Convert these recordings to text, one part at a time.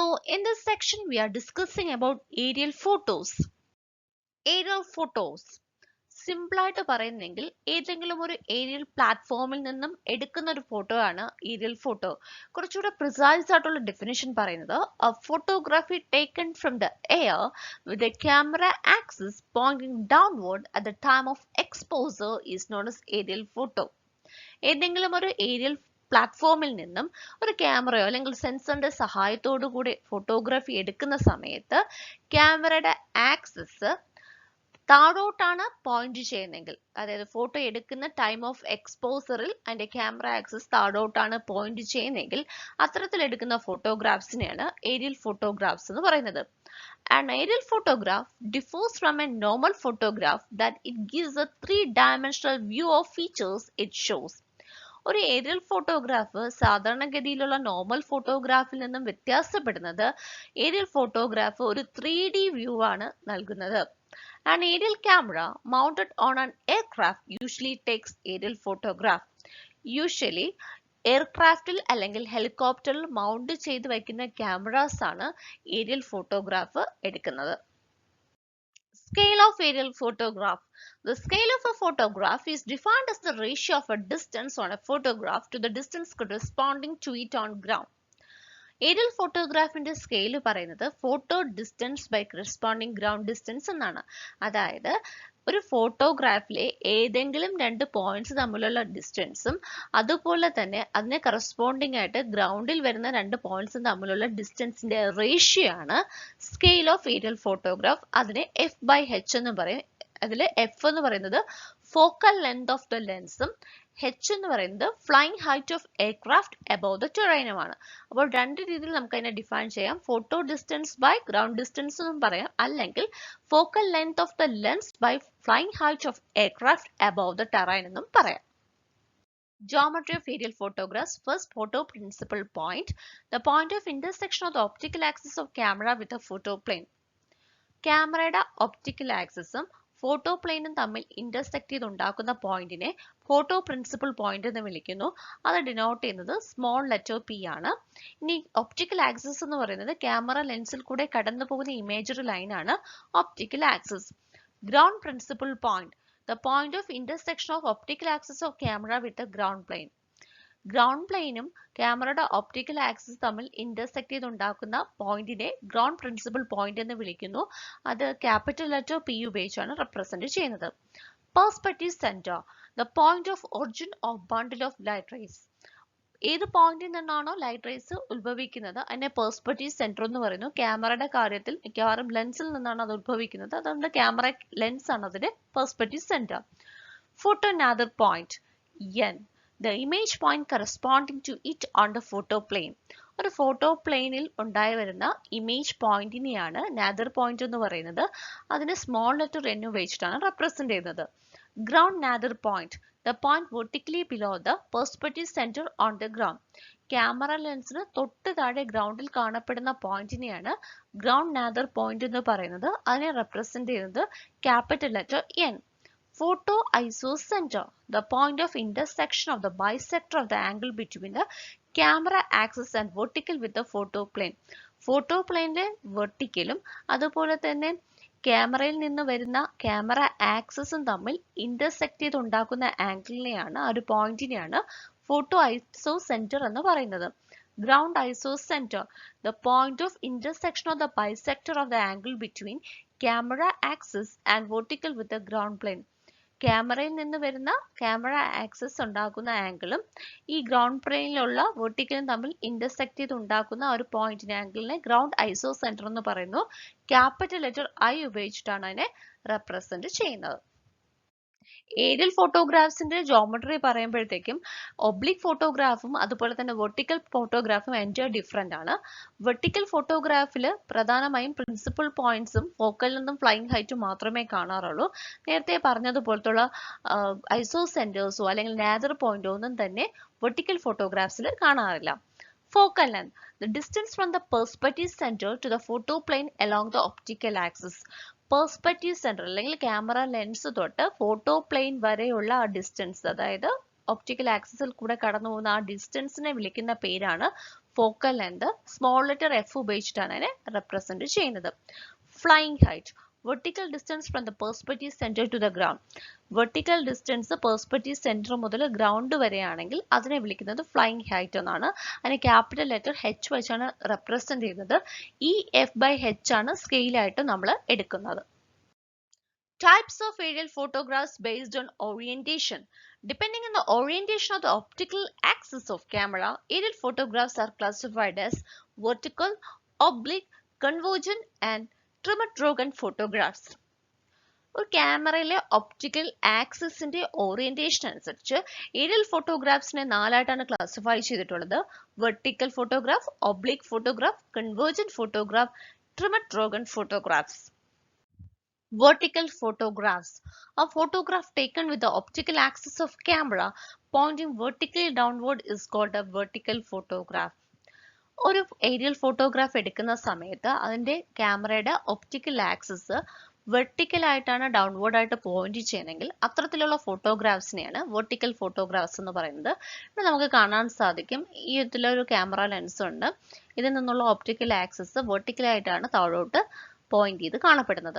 Hello, in this section we are discussing about aerial photos. Aerial photos. Simple ആയിട്ട് പറയുന്നെങ്കിൽ ഏതെങ്കിലും ഒരു aerial പ്ലാറ്റ്ഫോമിൽ നിന്നും എടുക്കുന്ന ഒരു ഫോട്ടോ ആണ് ഏരിയൽ ഫോട്ടോ. കുറച്ചുകൂടെ പ്രിസൈസ് ആയിട്ടുള്ള ഡെഫിനിഷൻ പറയുന്നത് a photography taken from the air with a camera axis pointing downward at the time of exposure is known as aerial photo. ഏതെങ്കിലും ഒരു ഏരിയൽ പ്ലാറ്റ്ഫോമിൽ നിന്നും ഒരു ക്യാമറയോ അല്ലെങ്കിൽ സെൻസറിന്റെ സഹായത്തോടു കൂടി ഫോട്ടോഗ്രാഫി എടുക്കുന്ന സമയത്ത് ക്യാമറയുടെ ആക്സിസ് താഴോട്ടാണ് പോയിന്റ് ചെയ്യുന്നതെങ്കിൽ, അതായത് ഫോട്ടോ എടുക്കുന്ന ടൈം ഓഫ് എക്സ്പോസറിൽ അതിന്റെ ക്യാമറ ആക്സിസ് താഴോട്ടാണ് പോയിന്റ് ചെയ്യുന്നതെങ്കിൽ അത്തരത്തിൽ എടുക്കുന്ന ഫോട്ടോഗ്രാഫ്സിനെയാണ് ഏരിയൽ ഫോട്ടോഗ്രാഫ്സ് എന്ന് പറയുന്നത്. An aerial photograph differs from a normal photograph that it gives a three-dimensional view of features it shows. ഒരു ഏരിയൽ ഫോട്ടോഗ്രാഫ് സാധാരണഗതിയിലുള്ള നോർമൽ ഫോട്ടോഗ്രാഫിൽ നിന്നും വ്യത്യാസപ്പെടുന്നത് ഏരിയൽ ഫോട്ടോഗ്രാഫ് ഒരു 3D വ്യൂ ആണ് നൽകുന്നത്. An aerial camera mounted on an aircraft usually takes aerial photograph. Usually എയർക്രാഫ്റ്റിൽ അല്ലെങ്കിൽ ഹെലികോപ്റ്ററിൽ mount ചെയ്ത് വയ്ക്കുന്ന cameras ആണ് ഏരിയൽ ഫോട്ടോഗ്രാഫ് എടുക്കുന്നത്. Scale of aerial photograph. The scale of a photograph is defined as the ratio of a distance on a photograph to the distance corresponding to it on ground. Aerial ഫോട്ടോഗ്രാഫിന്റെ scale പറയുന്നത് photo distance by corresponding ground distance എന്നാണ്. അതായത് ഒരു ഫോട്ടോഗ്രാഫിലെ ഏതെങ്കിലും രണ്ട് points തമ്മിലുള്ള ഡിസ്റ്റൻസും അതുപോലെ തന്നെ അതിനെ കറസ്പോണ്ടിങ് ആയിട്ട് ഗ്രൗണ്ടിൽ വരുന്ന രണ്ട് പോയിന്റ്സും തമ്മിലുള്ള ഡിസ്റ്റൻസിന്റെ റേഷ്യോ ആണ് സ്കെയിൽ ഓഫ് ഏരിയൽ ഫോട്ടോഗ്രാഫ്. അതിനെ F/H എന്ന് പറയും. അതിൽ F എന്ന് പറയുന്നത് ഫോക്കൽ ലെങ്ത് ഓഫ് ദ ലെൻസും H എന്ന് പറയുന്നത് flying height of aircraft above the ടെറൈനുമാണ്. അപ്പോൾ രണ്ട് രീതിയിൽ നമുക്ക് അതിനെ ഡിഫൈൻ ചെയ്യാം. Photo distance by ground distance എന്നും പറയാം, അല്ലെങ്കിൽ focal length of the lens by flying height of aircraft above the terrain എന്നും പറയാം. Geometry of aerial photographs. First, photo principal point. The point of intersection of the optical axis of camera with a photo plane. ക്യാമറയുടെ optical ആക്സിസും photo പ്ലെയിനും തമ്മിൽ intersect ചെയ്തുണ്ടാക്കുന്ന പോയിന്റിനെ photo principal point എന്ന് വിളിക്കുന്നു. അത് ഡിനോട്ട് ചെയ്യുന്നത് സ്മോൾ ലെറ്റർ P ആണ്. ഇനി ഒപ്റ്റിക്കൽ ആക്സിസ് എന്ന് പറയുന്നത് ക്യാമറ ലെൻസിൽ കൂടെ കടന്നു പോകുന്ന ഇമേജറി ലൈൻ ആണ് optical axis. Ground principal point. The point of intersection of optical axis of camera with the ground plane. Ground പ്ലെയിനും ക്യാമറയുടെ ഒപ്റ്റിക്കൽ ആക്സിസ് തമ്മിൽ ഇന്റർസെക്ട് ചെയ്തുണ്ടാക്കുന്ന പോയിന്റിനെ ഗ്രൗണ്ട് പ്രിൻസിപ്പൽ പോയിന്റ് എന്ന് വിളിക്കുന്നു. അത് ക്യാപിറ്റൽ ലെറ്റർ P ഉപയോഗിച്ചാണ് റെപ്രസെന്റ് ചെയ്യുന്നത്. Perspective centre. The point of origin of bundle of light rays. ഏത് പോയിന്റിൽ നിന്നാണോ ലൈറ്റ് റേസ് ഉത്ഭവിക്കുന്നത് അതിനെ പെർസ്പെക്റ്റീവ് സെന്റർ എന്ന് പറയുന്നു. ക്യാമറയുടെ കാര്യത്തിൽ മിക്കവാറും ലെൻസിൽ നിന്നാണ് അത് ഉത്ഭവിക്കുന്നത്, അതുകൊണ്ട് ക്യാമറ ലെൻസ് ആണ് അതിന്റെ perspective centre. Photo nadir point N. The image point corresponding to it on the photo plane. ഒരു ഫോട്ടോ പ്ലെയിനിൽ ഉണ്ടായി വരുന്ന ഇമേജ് പോയിന്റിനെയാണ് നാദർ പോയിന്റ് എന്ന് പറയുന്നത്. അതിനെ സ്മോൾ ലെറ്റർ N ഉപയോഗിച്ചിട്ടാണ് റെപ്രസെന്റ് ചെയ്യുന്നത്. Ground nadir point. The point vertically below the perspective center on the ground. Camera ലെൻസിന് തൊട്ട് താഴെ ഗ്രൗണ്ടിൽ കാണപ്പെടുന്ന പോയിന്റിനെയാണ് ഗ്രൗണ്ട് നാദർ പോയിന്റ് എന്ന് പറയുന്നത്. അതിനെ റെപ്രസെന്റ് ചെയ്യുന്നത് capital letter N. Photo isocenter. The point of intersection of the bisector of the angle between the camera axis and vertical with the photo plane. Photo പ്ലെയിനിലെ വെർട്ടിക്കലും അതുപോലെ തന്നെ ക്യാമറയിൽ നിന്ന് വരുന്ന ക്യാമറ ആക്സിസും തമ്മിൽ ഇന്റർസെക്ട് ചെയ്ത് ഉണ്ടാക്കുന്ന ആംഗിളിനെയാണ്, ആ ഒരു പോയിന്റിനെയാണ് ഫോട്ടോ ഐസോസെന്റർ എന്ന് പറയുന്നത്. Ground isocenter. The point of intersection of the bisector of the angle between camera axis and vertical with the ground plane. ക്യാമറയിൽ നിന്ന് വരുന്ന ക്യാമറ ആക്സിസ് ഉണ്ടാക്കുന്ന ആംഗിളും ഈ ഗ്രൗണ്ട് പ്ലെയിനിലുള്ള വെർട്ടിക്കലും തമ്മിൽ ഇന്റർസെക്ട് ചെയ്ത് ഉണ്ടാക്കുന്ന ഒരു പോയിന്റിന്റെ ആംഗിളിനെ ഗ്രൗണ്ട് ഐസോസെന്റർ എന്ന് പറയുന്നു. ക്യാപിറ്റൽ ലെറ്റർ I ഉപയോഗിച്ചിട്ടാണ് അതിനെ റെപ്രസെന്റ് ചെയ്യുന്നത്. ഏരിയൽ ഫോട്ടോഗ്രാഫ്സിന്റെ ജോമെട്രി പറയുമ്പോഴത്തേക്കും ഒബ്ലിക് ഫോട്ടോഗ്രാഫും അതുപോലെ തന്നെ വെർട്ടിക്കൽ ഫോട്ടോഗ്രാഫും എൻറ്റയർ ഡിഫറെന്റ് ആണ്. വെർട്ടിക്കൽ ഫോട്ടോഗ്രാഫിൽ പ്രധാനമായും പ്രിൻസിപ്പൽ പോയിന്റ്സും ഫോക്കൽ നിന്നും ഫ്ലൈയിങ് ഹൈറ്റും മാത്രമേ കാണാറുള്ളൂ. നേരത്തെ പറഞ്ഞതുപോലത്തുള്ള ഐസോസെന്റേഴ്സോ അല്ലെങ്കിൽ നാദർ പോയിന്റോ ഒന്നും തന്നെ വെർട്ടിക്കൽ ഫോട്ടോഗ്രാഫ്സിൽ കാണാറില്ല. Focal length. The distance from the perspective center to the photo plane along the optical axis. Perspective centre അല്ലെങ്കിൽ ക്യാമറ ലെൻസ് തൊട്ട് ഫോട്ടോ പ്ലെയിൻ വരെയുള്ള ആ ഡിസ്റ്റൻസ്, അതായത് ഒപ്റ്റിക്കൽ ആക്സിസിൽ കൂടെ കടന്നു പോകുന്ന ആ ഡിസ്റ്റൻസിനെ വിളിക്കുന്ന പേരാണ് focal length small letter F ഉപയോഗിച്ചിട്ടാണ് അതിനെ റെപ്രസെന്റ് ചെയ്യുന്നത്. Flying height, vertical distance from the perspective center to the ground. Vertical distance perspective center മുതൽ ഗ്രൗണ്ട് വരെയാണെങ്കിൽ അതിനെ വിളിക്കുന്നത് ഫ്ലൈയിങ് ഹൈറ്റ് എന്നാണ്. അതിനെ ക്യാപിറ്റൽ ലെറ്റർ എച്ച് വെച്ചാണ് റെപ്രസെന്റ് ചെയ്യുന്നത്. ഈ എഫ് ബൈ എച്ച് ആണ് സ്കെയിലായിട്ട് നമ്മൾ എടുക്കുന്നത്. Types of aerial photographs based on orientation. Depending on the orientation of the optical axis of camera, aerial photographs are classified as vertical, oblique, convergent and trimmed photographs. ഒരു ക്യാമറയിലെ optical ആക്സിസിന്റെ orientation അനുസരിച്ച് aerial ഫോട്ടോഗ്രാഫ്സിനെ നാലായിട്ടാണ് classify ചെയ്തിട്ടുള്ളത്. Vertical photograph, oblique photograph, convergent photograph, trimmed photographs. Vertical photographs. A photograph taken with the optical axis of camera pointing vertically downward is called a vertical photograph. ഒരു aerial photograph എടുക്കുന്ന സമയത്ത് അതിന്റെ ക്യാമറയുടെ optical axis vertical ആയിട്ടാണ് downward ആയിട്ട് point ചെയ്യുന്നതെങ്കിൽ അത്തരത്തിലുള്ള ഫോട്ടോഗ്രാഫ്സിനെയാണ് vertical photographs എന്ന് പറയുന്നത്. ഇവിടെ നമുക്ക് കാണാൻ സാധിക്കും ഈ ഇതിലൊരു ക്യാമറ ലെൻസ് ഉണ്ട്. ഇതിൽ നിന്നുള്ള ഒപ്റ്റിക്കൽ ആക്സിസ് വെർട്ടിക്കൽ ആയിട്ടാണ് താഴോട്ട് പോയിന്റ് ചെയ്ത് കാണപ്പെടുന്നത്.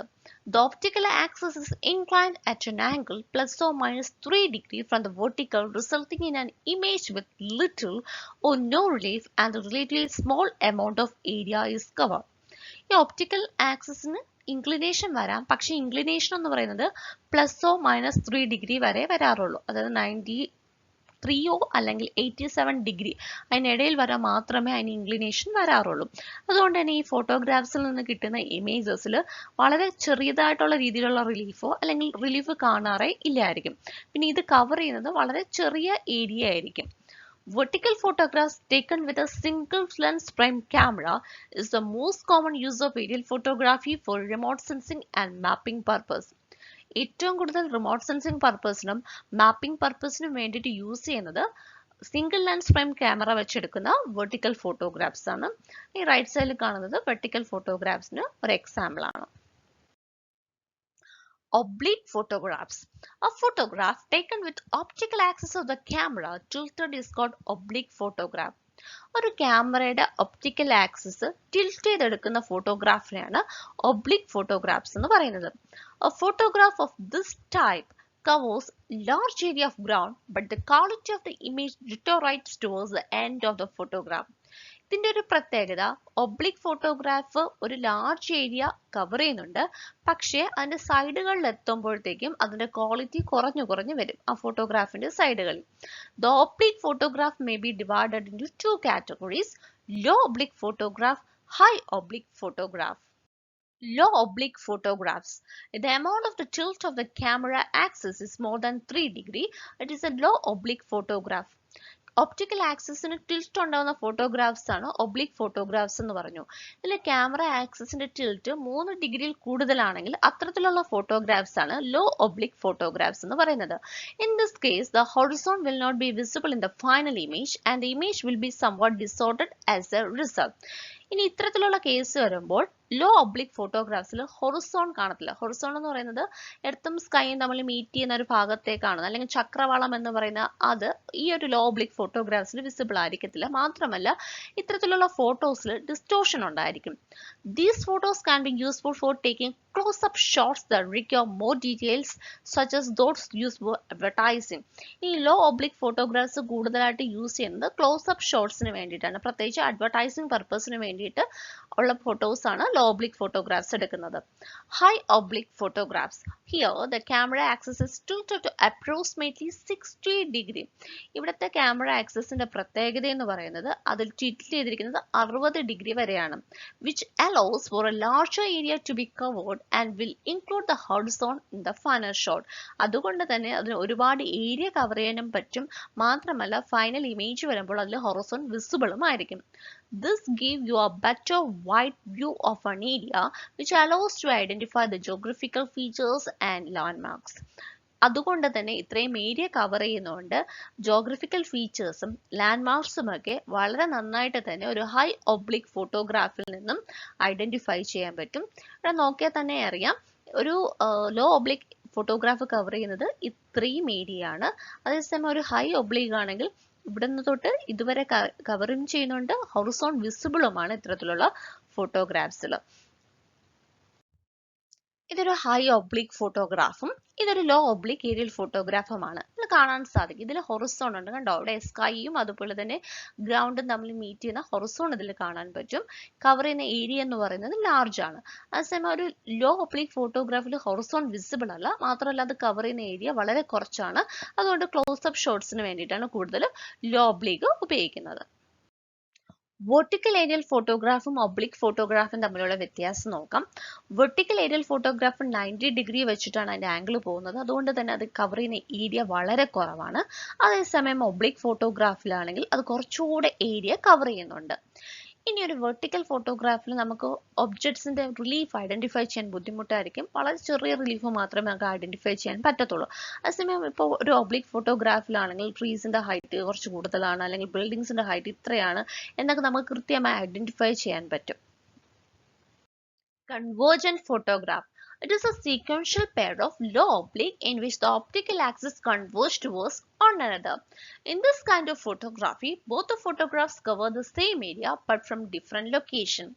The optical axis is inclined at an angle plus or minus 3 degrees from the vertical, resulting in an image with little or no relief and a relatively small amount of area is covered. ഈ optical ആക്സിസിന് inclination വരാം, പക്ഷേ inclination എന്ന് പറയുന്നത് +or -3 വരെ വരാറുള്ളൂ. അതായത് 93 അല്ലെങ്കിൽ 87 degree അതിനിടയിൽ വരെ മാത്രമേ അതിന് ഇൻക്ലിനേഷൻ വരാറുള്ളൂ. അതുകൊണ്ട് തന്നെ ഈ ഫോട്ടോഗ്രാഫ്സിൽ നിന്ന് കിട്ടുന്ന ഇമേജസിൽ വളരെ ചെറിയതായിട്ടുള്ള രീതിയിലുള്ള റിലീഫോ അല്ലെങ്കിൽ റിലീഫ് കാണാറേ ഇല്ലായിരിക്കും. പിന്നെ ഇത് കവർ ചെയ്യുന്നത് വളരെ ചെറിയ ഏരിയ ആയിരിക്കും. Vertical photographs taken with a single lens prime camera is the most common use of aerial photography for remote sensing and mapping purpose. ഏറ്റവും കൂടുതൽ റിമോട്ട് സെൻസിങ് പർപ്പസിനും മാപ്പിംഗ് പർപ്പസിനും വേണ്ടിയിട്ട് യൂസ് ചെയ്യുന്നത് സിംഗിൾ ലെൻസ് പ്രൈം ക്യാമറ വെച്ചെടുക്കുന്ന vertical photographs ആണ്. ഈ right സൈഡിൽ കാണുന്നത് വെർട്ടിക്കൽ ഫോട്ടോഗ്രാഫ്സിന് ഒരു എക്സാമ്പിൾ ആണ്. Oblique photographs. A photograph taken with optical axis of the camera tilted is called oblique photograph. ഒരു ക്യാമറയുടെ ഒപ്റ്റിക്കൽ ആക്സിസ് ടിൽറ്റ് ചെയ്തെടുക്കുന്ന ഫോട്ടോഗ്രാഫിനെയാണ് ഒബ്ലിക് ഫോട്ടോഗ്രാഫ്സ് എന്ന് പറയുന്നത്. A photograph of this type covers large area of ground, but the quality of the image deteriorates towards the end of the photograph. ഇതിന്റെ ഒരു പ്രത്യേകത oblique photograph ഒരു large area cover ചെയ്യുന്നുണ്ട്, പക്ഷേ അതിന്റെ സൈഡുകളിൽ എത്തുമ്പോഴത്തേക്കും അതിന്റെ ക്വാളിറ്റി കുറഞ്ഞു വരും ആ ഫോട്ടോഗ്രാഫിന്റെ സൈഡുകളിൽ. The oblique photograph may be divided into two categories: low oblique photograph, high oblique photograph. Low oblique photographs. If the amount of the tilt of the camera axis is more than 3 degrees, it is a low oblique photograph. Optical ആക്സിസിന് tilt ഉണ്ടാകുന്ന photographs ആണ് oblique photographs എന്ന് പറഞ്ഞു. ഇതിൽ camera ആക്സിസിന്റെ tilt 3 ഡിഗ്രിയിൽ കൂടുതലാണെങ്കിൽ അത്തരത്തിലുള്ള photographs ആണ് ലോ ഒബ്ലിക് ഫോട്ടോഗ്രാഫ്സ് എന്ന് പറയുന്നത്. In this case, the horizon will not be visible in the final image and the image will be somewhat distorted as a result. ഇനി ഇത്തരത്തിലുള്ള കേസ് വരുമ്പോൾ ലോ ഒബ്ലിക് ഫോട്ടോഗ്രാഫ്സിൽ ഹൊറിസോൺ കാണത്തില്ല. Horizon എന്ന് പറയുന്നത് എർത്തും സ്കൈയും തമ്മിൽ meet ചെയ്യുന്ന ഒരു ഭാഗത്തേക്കാണ്, അല്ലെങ്കിൽ ചക്രവാളം എന്ന് പറയുന്ന അത് ഈ ഒരു ലോ ഒബ്ലിക് ഫോട്ടോഗ്രാഫ്സിൽ വിസിബിൾ ആയിരിക്കത്തില്ല. മാത്രമല്ല ഇത്തരത്തിലുള്ള ഫോട്ടോസിൽ ഡിസ്റ്റോർഷൻ ഉണ്ടായിരിക്കും. These photos can be useful for taking close-up shots that require more details, such as those used for advertising. ഈ ലോ ഒബ്ലിക് ഫോട്ടോഗ്രാഫ്സ് കൂടുതലായിട്ട് യൂസ് ചെയ്യുന്നത് ക്ലോസ്-അപ്പ് ഷോട്ട്സിന് വേണ്ടിയിട്ടാണ്, പ്രത്യേകിച്ച് അഡ്വർടൈസിംഗ് പർപ്പസിന് വേണ്ടിയിട്ട് ഉള്ള ഫോട്ടോസ് ആണ് ലോ ഒബ്ലിക് ഫോട്ടോഗ്രാഫ്സ് എടുക്കുന്നത്. High oblique photographs. Here the camera axis is tilted to approximately 60 degree. ഇവിടുത്തെ ക്യാമറ ആക്സിസിന്റെ പ്രത്യേകത എന്ന് പറയുന്നത് അതിൽ ടിൽറ്റ് ചെയ്തിരിക്കുന്നത് 60 ഡിഗ്രി വരെയാണ്, which allows for a larger area to be covered and will include the horizon in the final shot. അതുകൊണ്ട് തന്നെ അതിന് ഒരുപാട് ഏരിയ കവർ ചെയ്യാനും പറ്റും, മാത്രമല്ല ഫൈനൽ ഇമേജ് വരുമ്പോൾ അതിൽ ഹൊറിസോൺ വിസിബിളും ആയിരിക്കും. This gives you a better wide view of an area, which allows to identify the geographical features and landmarks. അതുകൊണ്ട് തന്നെ ഇത്രയും ഏരിയ കവർ ചെയ്യുന്നതുകൊണ്ട് ജോഗ്രഫിക്കൽ ഫീച്ചേഴ്സും ലാൻഡ്മാർക്സും ഒക്കെ വളരെ നന്നായിട്ട് തന്നെ ഒരു ഹൈ ഒബ്ലിക് ഫോട്ടോഗ്രാഫിൽ നിന്നും ഐഡന്റിഫൈ ചെയ്യാൻ പറ്റും. ഇവിടെ നോക്കിയാൽ തന്നെ അറിയാം ഒരു ലോ ഒബ്ലിക് ഫോട്ടോഗ്രാഫ് കവർ ചെയ്യുന്നത് ഇത്രയും ഏരിയ ആണ്. അതേസമയം ഒരു ഹൈ ഒബ്ലിക് ആണെങ്കിൽ ഇവിടെ നിന്ന് തൊട്ട് ഇതുവരെ കവറിങ് ചെയ്യുന്നുണ്ട്, ഹൊറിസോൺ വിസിബിളുമാണ് ഇത്തരത്തിലുള്ള ഫോട്ടോഗ്രാഫ്സിൽ. ഇതൊരു ഹൈ ഒബ്ലിക് ഫോട്ടോഗ്രാഫും ഇതൊരു ലോ ഒബ്ലിക് ഏരിയൽ ഫോട്ടോഗ്രാഫുമാണ്. ഇത് കാണാൻ സാധിക്കും. ഇതിൽ ഹൊറിസോൺ ഉണ്ട്, കണ്ടോ? അവിടെ സ്കൈയും അതുപോലെ തന്നെ ഗ്രൗണ്ടും തമ്മിൽ മീറ്റ് ചെയ്യുന്ന ഹൊറിസോൺ ഇതിൽ കാണാൻ പറ്റും. കവർ ചെയ്യുന്ന ഏരിയ എന്ന് പറയുന്നത് ലാർജ് ആണ്. അതേസമയം ഒരു ലോ ഒബ്ലിക് ഫോട്ടോഗ്രാഫിൽ ഹൊറിസോൺ വിസിബിൾ അല്ല, മാത്രമല്ല അത് കവർ ചെയ്യുന്ന ഏരിയ വളരെ കുറച്ചാണ്. അതുകൊണ്ട് ക്ലോസപ്പ് ഷോട്ട്സിന് വേണ്ടിയിട്ടാണ് കൂടുതൽ ലോ ഒബ്ലിക് ഉപയോഗിക്കുന്നത്. വെർട്ടിക്കൽ ഏരിയൽ ഫോട്ടോഗ്രാഫും ഒബ്ലിക് ഫോട്ടോഗ്രാഫും തമ്മിലുള്ള വ്യത്യാസം നോക്കാം. വെർട്ടിക്കൽ ഏരിയൽ ഫോട്ടോഗ്രാഫ് 90 ഡിഗ്രി വെച്ചിട്ടാണ് അതിന്റെ ആംഗിൾ പോകുന്നത്, അതുകൊണ്ട് തന്നെ അത് കവർ ചെയ്യുന്ന ഏരിയ വളരെ കുറവാണ്. അതേസമയം ഒബ്ലിക് ഫോട്ടോഗ്രാഫിലാണെങ്കിൽ അത് കുറച്ചുകൂടെ ഏരിയ കവർ ചെയ്യുന്നുണ്ട്. ഇനി ഒരു വെർട്ടിക്കൽ ഫോട്ടോഗ്രാഫിൽ നമുക്ക് ഒബ്ജക്ട്സിന്റെ റിലീഫ് ഐഡന്റിഫൈ ചെയ്യാൻ ബുദ്ധിമുട്ടായിരിക്കും. വളരെ ചെറിയ റിലീഫ് മാത്രമേ നമുക്ക് ഐഡന്റിഫൈ ചെയ്യാൻ പറ്റത്തുള്ളൂ. അതേസമയം ഇപ്പോൾ ഒരു ഒബ്ലിക് ഫോട്ടോഗ്രാഫിലാണെങ്കിൽ ട്രീസിന്റെ ഹൈറ്റ് കുറച്ച് കൂടുതലാണ്, അല്ലെങ്കിൽ ബിൽഡിങ്സിന്റെ ഹൈറ്റ് ഇത്രയാണ് എന്നൊക്കെ നമുക്ക് കൃത്യമായി ഐഡന്റിഫൈ ചെയ്യാൻ പറ്റും. Convergent photograph. It is a sequential pair of low oblique in which the optical axis converge towards one another. In this kind of photography, both the photographs cover the same area but from different location.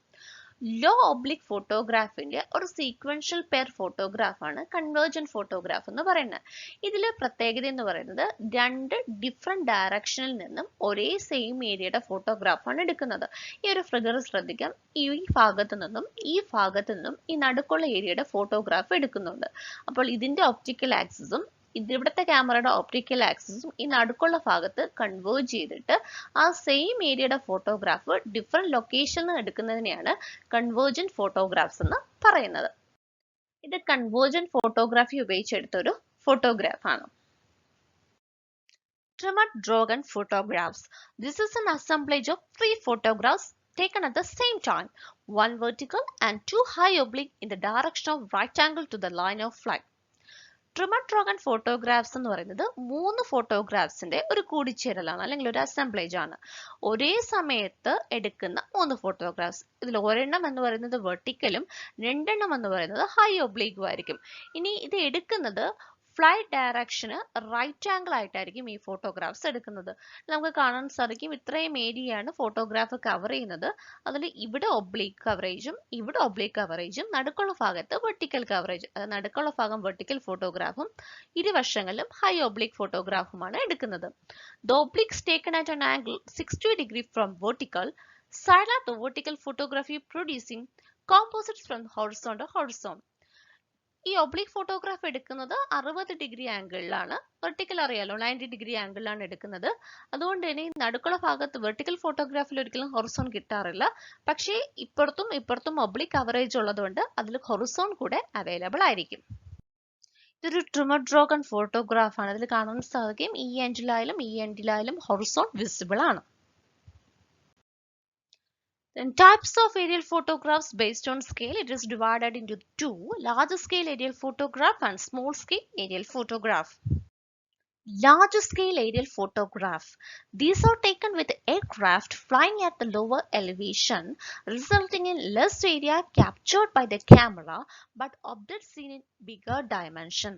Low oblique ഫോട്ടോഗ്രാഫിന്റെ ഒരു sequential pair photograph ആണ് convergent photograph എന്ന് പറയുന്നത്. ഇതിലെ പ്രത്യേകത എന്ന് പറയുന്നത് രണ്ട് ഡിഫറെന്റ് ഡയറക്ഷനിൽ നിന്നും ഒരേ സെയിം ഏരിയയുടെ ഫോട്ടോഗ്രാഫാണ് എടുക്കുന്നത്. ഈ ഒരു ഫിഗർ ശ്രദ്ധിക്കാം. ഈ ഭാഗത്തു നിന്നും ഈ ഭാഗത്തു നിന്നും ഈ നടുക്കുള്ള ഏരിയയുടെ ഫോട്ടോഗ്രാഫ് എടുക്കുന്നുണ്ട്. അപ്പോൾ ഇതിന്റെ ഒപ്റ്റിക്കൽ ആക്സിസും ഇവിടുത്തെ ക്യാമറയുടെ ഓപ്റ്റിക്കൽ ആക്സിസും ഈ നടുക്കുള്ള ഭാഗത്ത് കൺവേർജ് ചെയ്തിട്ട് ആ സെയിം ഏരിയയുടെ ഫോട്ടോഗ്രാഫ് ഡിഫറെന്റ് ലൊക്കേഷനിൽ എടുക്കുന്നതിനെയാണ് കൺവേർജന്റ് ഫോട്ടോഗ്രാഫ്സ് എന്ന് പറയുന്നത്. ഇത് കൺവേർജന്റ് ഫോട്ടോഗ്രാഫി ഉപയോഗിച്ചെടുത്ത ഒരു ഫോട്ടോഗ്രാഫ് ആണ്. Tremor-Drogan photographs. This is an assemblage of 3 photographs taken at the same time, one vertical and 2 high oblique in the direction of right angle to the line of flight. Tremor-Drogan photographs എന്ന് പറയുന്നത് 3 ഫോട്ടോഗ്രാഫ്സിന്റെ ഒരു കൂടിച്ചേരലാണ്, അല്ലെങ്കിൽ ഒരു assemblage ആണ്. ഒരേ സമയത്ത് എടുക്കുന്ന 3 photographs. ഇതിൽ ഒരെണ്ണം എന്ന് പറയുന്നത് വെർട്ടിക്കലും 2 എണ്ണം എന്ന് പറയുന്നത് ഹൈ ഒബ്ലീഗും ആയിരിക്കും. ഇനി ഇത് എടുക്കുന്നത് ഫ്ലൈറ്റ് ഡയറക്ഷന് റൈറ്റ് ആംഗിൾ ആയിട്ടായിരിക്കും ഈ ഫോട്ടോഗ്രാഫ്സ് എടുക്കുന്നത്. നമുക്ക് കാണാൻ സാധിക്കും ഇത്രയും ഏരിയയാണ് ഫോട്ടോഗ്രാഫ് കവർ ചെയ്യുന്നത്. അതിൽ ഇവിടെ ഒബ്ലീക്ക് കവറേജും ഇവിടെ ഒബ്ലീക്ക് കവറേജും നടുക്കുള്ള ഭാഗത്ത് വെർട്ടിക്കൽ കവറേജ്. നടുക്കുള്ള ഭാഗം വെർട്ടിക്കൽ ഫോട്ടോഗ്രാഫും ഇരുവശങ്ങളിലും ഹൈ ഒബ്ലീക്ക് ഫോട്ടോഗ്രാഫുമാണ് എടുക്കുന്നത്. The obliques taken at an angle 60 degree from vertical side of the vertical photography producing composites from horizon to horizon. ഈ ഒബ്ലിക് ഫോട്ടോഗ്രാഫ് എടുക്കുന്നത് 60 ഡിഗ്രി ആംഗിളിലാണ്. വെർട്ടിക്കൽ അറിയാലോ 90 ഡിഗ്രി ആംഗിളിലാണ് എടുക്കുന്നത്. അതുകൊണ്ട് തന്നെ നടുക്കുള്ള ഭാഗത്ത് വെർട്ടിക്കൽ ഫോട്ടോഗ്രാഫിൽ ഒരിക്കലും ഹൊറിസോൺ കിട്ടാറില്ല. പക്ഷേ ഇപ്പുറത്തും ഒബ്ലിക് കവറേജ് ഉള്ളതുകൊണ്ട് അതിൽ ഹൊറിസോൺ കൂടെ അവൈലബിൾ ആയിരിക്കും. ഇതൊരു ട്രിമർ-ഡ്രോഗൺ ഫോട്ടോഗ്രാഫ് ആണ്. അതിൽ കാണാൻ സാധിക്കും ഈ എൻഡിലായാലും ഹൊറിസോൺ വിസിബിൾ ആണ്. Then types of aerial photographs based on scale, it is divided into 2: large scale aerial photograph and small scale aerial photograph. Large scale aerial photograph. These are taken with aircraft flying at the lower elevation, resulting in less area captured by the camera but objects seen in bigger dimension.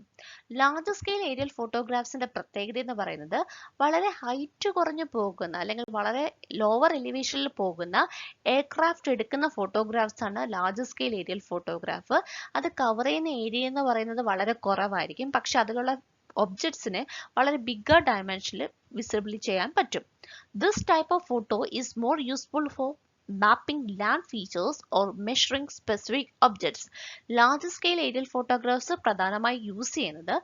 Large scale aerial photographs ന്റെ പ്രത്യേകത എന്ന് പറയുന്നത് വളരെ height കുറഞ്ഞു പോകുന്ന അല്ലെങ്കിൽ വളരെ lower എലിവേഷനിൽ പോകുന്ന എയർക്രാഫ്റ്റ് എടുക്കുന്ന ഫോട്ടോഗ്രാഫ്സ് ആണ് ലാർജ് സ്കെയിൽ ഏരിയൽ ഫോട്ടോഗ്രാഫ്. അത് കവർ ചെയ്യുന്ന ഏരിയ എന്ന് പറയുന്നത് വളരെ കുറവായിരിക്കും, പക്ഷെ അതിലുള്ള ഒബ്ജക്ട്സിനെ വളരെ ബിഗർ ഡയമെൻഷനിൽ വിസിബിളി ചെയ്യാൻ പറ്റും. This type of photo is more useful for mapping land features or measuring specific objects. Large scale aerial photographs പ്രധാനമായി യൂസ് ചെയ്യുന്നത്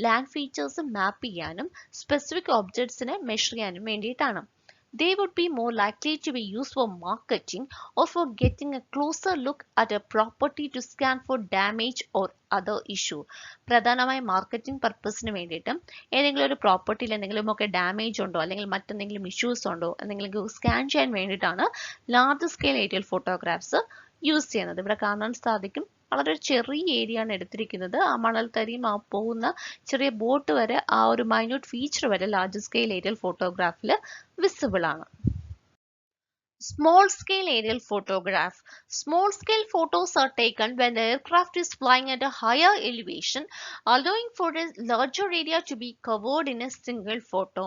ലാൻഡ് ഫീച്ചേഴ്സ് മാപ്പ് ചെയ്യാനും സ്പെസിഫിക് ഒബ്ജക്ട്സിനെ മെഷർ ചെയ്യാനും വേണ്ടിയിട്ടാണ്. They would be more likely to be used for marketing or for getting a closer look at a property to scan for damage or other issue. പ്രധാനമായും marketing പർപ്പസിന് വേണ്ടിയിട്ടും ഏതെങ്കിലും ഒരു പ്രോപ്പർട്ടിയിൽ എന്തെങ്കിലുമൊക്കെ damage ഉണ്ടോ അല്ലെങ്കിൽ മറ്റെന്തെങ്കിലും ഇഷ്യൂസ് ഉണ്ടോ എന്തെങ്കിലും സ്കാൻ ചെയ്യാൻ വേണ്ടിയിട്ടാണ് large scale aerial photographs use ചെയ്യുന്നത്. ഇവിടെ കാണാൻ സാധിക്കും വളരെ ചെറിയ ഏരിയ ആണ് എടുത്തിരിക്കുന്നത്. ആ മണൽത്തരിയും ആ പോകുന്ന ചെറിയ ബോട്ട് വരെ ആ ഒരു മൈന്യൂട്ട് ഫീച്ചർ വരെ ലാർജ് സ്കെയിൽ ഏരിയൽ ഫോട്ടോഗ്രാഫിൽ വിസിബിൾ ആണ്. Small scale aerial photograph. Small scale photos are taken when the aircraft is flying at a higher elevation, allowing for a larger area to be covered in a single photo.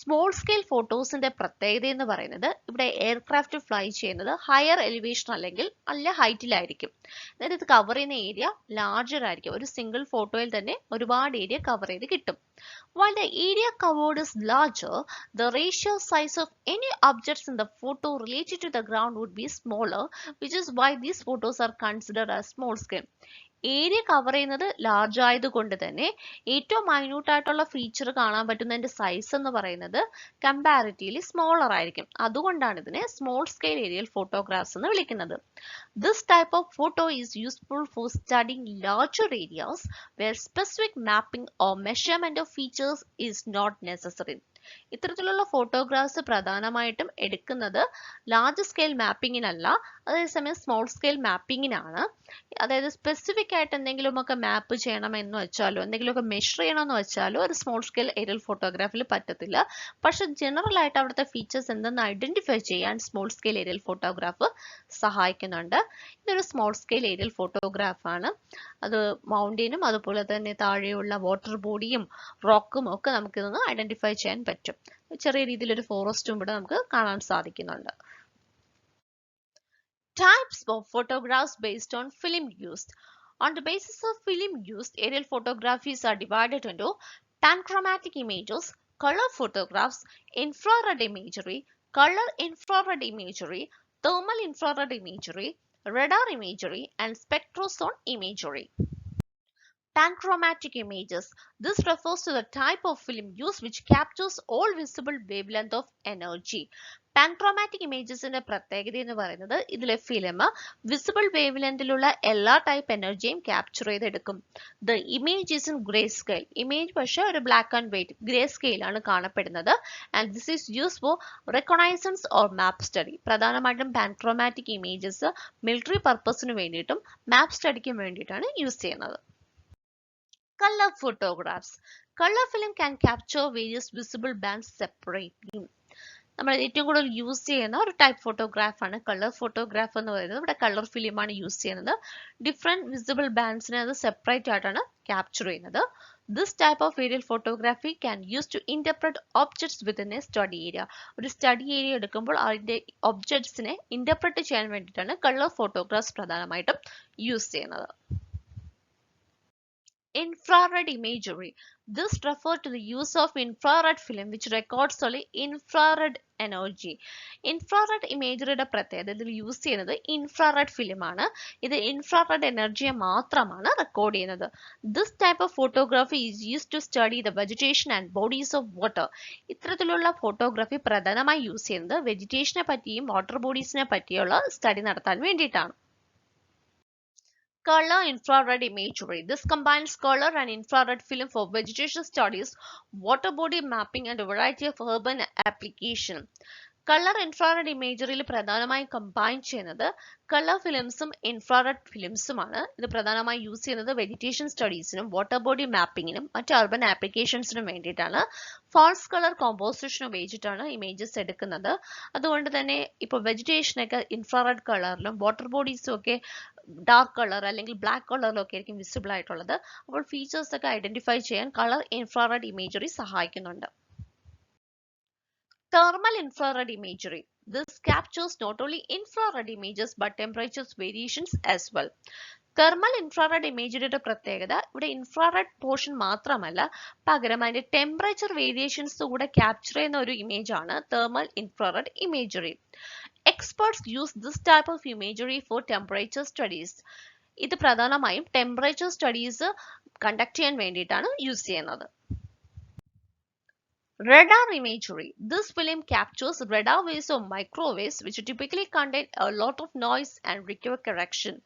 Small scale ഫോട്ടോസിന്റെ പ്രത്യേകത എന്ന് പറയുന്നത് ഇവിടെ aircraft fly ചെയ്യുന്നത് higher elevation അല്ലെങ്കിൽ നല്ല ഹൈറ്റിലായിരിക്കും. അതായത് ഇത് cover ചെയ്യുന്ന ഏരിയ ലാർജർ ആയിരിക്കും. ഒരു സിംഗിൾ ഫോട്ടോയിൽ തന്നെ ഒരുപാട് ഏരിയ കവർ ചെയ്ത് കിട്ടും. While the area covered is larger, the ratio size of any objects in the photo related to the ground would be smaller, which is why these photos are considered as small scale. Area cover ചെയ്യുന്നത് large ആയതുകൊണ്ട് തന്നെ ഏറ്റവും minute ആയിട്ടുള്ള feature കാണാൻ പറ്റുന്നതിന്റെ size എന്ന് പറയുന്നത് comparatively smaller ആയിരിക്കും. അതുകൊണ്ടാണ് ഇതിനെ സ്മോൾ സ്കെയിൽ ഏരിയൽ ഫോട്ടോഗ്രാഫ്സ് എന്ന് വിളിക്കുന്നത്. This type of photo is useful for studying larger areas where specific mapping or measurement of features is not necessary. ഇത്തരത്തിലുള്ള ഫോട്ടോഗ്രാഫ്സ് പ്രധാനമായിട്ടും എടുക്കുന്നത് ലാർജ് സ്കെയിൽ മാപ്പിങ്ങിനല്ല, അതേസമയം സ്മോൾ സ്കെയിൽ മാപ്പിങ്ങിനാണ്. അതായത് സ്പെസിഫിക് ആയിട്ട് എന്തെങ്കിലുമൊക്കെ മാപ്പ് ചെയ്യണമെന്ന് വെച്ചാലോ എന്തെങ്കിലുമൊക്കെ മെഷർ ചെയ്യണമെന്ന് വെച്ചാലോ ഒരു സ്മോൾ സ്കെയിൽ ഏരിയൽ ഫോട്ടോഗ്രാഫിൽ പറ്റത്തില്ല. പക്ഷെ ജനറൽ ആയിട്ട് അവിടുത്തെ ഫീച്ചേഴ്സ് എന്തെന്ന് ഐഡന്റിഫൈ ചെയ്യാൻ സ്മോൾ സ്കെയിൽ ഏരിയൽ ഫോട്ടോഗ്രാഫ് സഹായിക്കുന്നുണ്ട്. ഇതൊരു സ്മോൾ സ്കെയിൽ ഏരിയൽ ഫോട്ടോഗ്രാഫ് ആണ്. അത് മൗണ്ടനും അതുപോലെ തന്നെ താഴെയുള്ള വാട്ടർ ബോഡിയും റോക്കും ഒക്കെ നമുക്ക് ഇതൊന്ന് ഐഡന്റിഫൈ ചെയ്യാൻ പറ്റും. ചെറിയ രീതിയിൽ ഒരു ഫോറസ്റ്റും ഇവിടെ നമുക്ക് കാണാൻ സാധിക്കുന്നുണ്ട്. Types of photographs based on film used. On the basis of film used, aerial photographies are divided into panchromatic images, color photographs, infrared imagery, color infrared imagery, thermal infrared imagery, radar imagery, and spectrosone imagery. Panchromatic images. This refers to the type of film used which captures all visible wavelength of energy. Panchromatic ഇമേജസിന്റെ പ്രത്യേകത എന്ന് പറയുന്നത് ഇതിലെ film visible wave ലെങ്തിലുള്ള എല്ലാ type എനർജിയും capture ചെയ്തെടുക്കും. The image is in grey scale. Image പക്ഷേ ഒരു black and white grey സ്കെയിലാണ് കാണപ്പെടുന്നത്. And this is use for reconnaissance or map study. പ്രധാനമായിട്ടും പാൻക്രോമാറ്റിക് ഇമേജസ് മിലിറ്ററി പർപ്പസിന് വേണ്ടിയിട്ടും മാപ്പ് സ്റ്റഡിക്കും വേണ്ടിയിട്ടാണ് യൂസ് ചെയ്യുന്നത്. Color photographs. Color film can capture various visible bands separately. നമ്മൾ ഏറ്റവും കൂടുതൽ യൂസ് ചെയ്യുന്ന ഒരു ടൈപ്പ് ഫോട്ടോഗ്രാഫ് ആണ് കളർ ഫോട്ടോഗ്രാഫ് എന്ന് പറയുന്നത്. ഇവിടെ കളർ ഫിലിമാണ് യൂസ് ചെയ്യുന്നത്. ഡിഫറെന്റ് വിസിബിൾ ബാൻഡ്സിനെ അത് സെപ്പറേറ്റ് ആയിട്ടാണ് ക്യാപ്ചർ ചെയ്യുന്നത്. This type of aerial photography can use to interpret objects within a study area. ഒരു സ്റ്റഡി ഏരിയ എടുക്കുമ്പോൾ അതിന്റെ ഒബ്ജക്ട്സിനെ ഇന്റർപ്രറ്റ് ചെയ്യാൻ വേണ്ടിയിട്ടാണ് കളർ ഫോട്ടോഗ്രാഫ്സ് പ്രധാനമായിട്ടും യൂസ് ചെയ്യുന്നത്. Infrared imagery. This refers to the use of infrared film which records only infrared energy. Infrared imageryയുടെ പ്രത്യേകത ഇതിൽ യൂസ് ചെയ്യുന്നത് ഇൻഫ്രാറെഡ് ഫിലിം ആണ്. ഇത് ഇൻഫ്രാറെഡ് എനർജിയെ മാത്രമാണ് റെക്കോർഡ് ചെയ്യുന്നത്. This type of photography is used to study the vegetation and bodies of water. ഇത്തരത്തിലുള്ള photography പ്രധാനമായി use ചെയ്യുന്നത് വെജിറ്റേഷനെ പറ്റിയും വാട്ടർ ബോഡീസിനെ പറ്റിയുള്ള സ്റ്റഡി നടത്താൻ വേണ്ടിയിട്ടാണ്. Color infrared imagery. This combines color and infrared film for vegetation studies, water body mapping, and a variety of urban application. Colour infrared ഇമേജറിയിൽ പ്രധാനമായും കമ്പൈൻ ചെയ്യുന്നത് കളർ ഫിലിംസും ഇൻഫ്രാറെഡ് ഫിലിംസുമാണ്. ഇത് പ്രധാനമായി യൂസ് ചെയ്യുന്നത് വെജിറ്റേഷൻ സ്റ്റഡീസിനും വാട്ടർ ബോഡി മാപ്പിങ്ങിനും മറ്റ് urban ആപ്ലിക്കേഷൻസിനും വേണ്ടിയിട്ടാണ്. False colour composition ഉപയോഗിച്ചിട്ടാണ് images എടുക്കുന്നത്. അതുകൊണ്ട് തന്നെ ഇപ്പോൾ വെജിറ്റേഷനൊക്കെ ഇൻഫ്രാറെഡ് കളറിലും വാട്ടർ ബോഡീസും ഒക്കെ ഡാർക്ക് കളർ അല്ലെങ്കിൽ ബ്ലാക്ക് കളറിലൊക്കെ ആയിരിക്കും വിസിബിൾ ആയിട്ടുള്ളത്. അപ്പോൾ ഫീച്ചേഴ്സ് ഒക്കെ ഐഡന്റിഫൈ ചെയ്യാൻ കളർ ഇൻഫ്രാറെഡ് ഇമേജറി സഹായിക്കുന്നുണ്ട്. Thermal infrared imagery. This captures not only infrared images but temperature variations as well. Thermal infrared ഇമേജറിയുടെ പ്രത്യേകത ഇവിടെ ഇൻഫ്രാറെഡ് പോർഷൻ മാത്രമല്ല, പകരം അതിന്റെ ടെമ്പറേച്ചർ വേരിയേഷൻസ് കൂടെ ക്യാപ്ചർ ചെയ്യുന്ന ഒരു ഇമേജ് ആണ് thermal infrared imagery. Experts use this type of imagery four temperature studies. ഇത് പ്രധാനമായും ടെമ്പറേച്ചർ സ്റ്റഡീസ് കണ്ടക്ട് ചെയ്യാൻ വേണ്ടിയിട്ടാണ് യൂസ് ചെയ്യുന്നത്. Radar imagery. This film captures radar waves or microwaves which typically contain a lot of noise and require correction.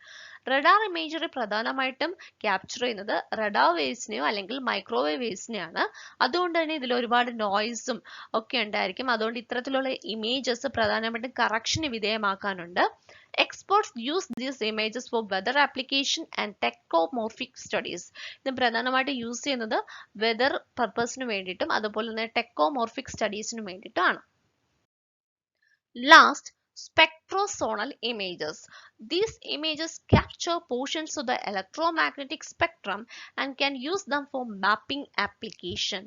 Radar imagery പ്രധാനമായിട്ടും capture ചെയ്യുന്നത് radar വേവ്സിനെയോ അല്ലെങ്കിൽ microwave വേവ്സിനെയാണ്. അതുകൊണ്ട് തന്നെ ഇതിൽ ഒരുപാട് നോയ്സും ഒക്കെ ഉണ്ടായിരിക്കും. അതുകൊണ്ട് ഇത്തരത്തിലുള്ള ഇമേജസ് പ്രധാനമായിട്ടും കറക്ഷന് വിധേയമാക്കാനുണ്ട്. Experts use these images for weather application and tecomorphic studies. ഇത് പ്രധാനമായിട്ട് യൂസ് ചെയ്യുന്നത് വെതർ പർപ്പസിന് വേണ്ടിയിട്ടും അതുപോലെ തന്നെ ടെക്കോമോർഫിക് സ്റ്റഡീസിന് വേണ്ടിയിട്ടാണ്. Last, Spectrosonal images. These images capture portions of the electromagnetic spectrum and can use them for mapping application.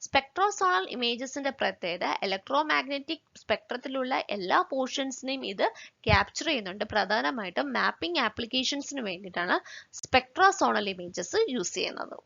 Spectrosonal imagesന്റെ പ്രത്യേകത electromagnetic സ്പെക്ട്രത്തിലുള്ള എല്ലാ പോർഷൻസിനെയും ഇത് ക്യാപ്ചർ ചെയ്യുന്നുണ്ട്. പ്രധാനമായിട്ടും മാപ്പിംഗ് ആപ്ലിക്കേഷൻസിന് വേണ്ടിയിട്ടാണ് സ്പെക്ട്രാസോണൽ ഇമേജസ് യൂസ് ചെയ്യുന്നത്.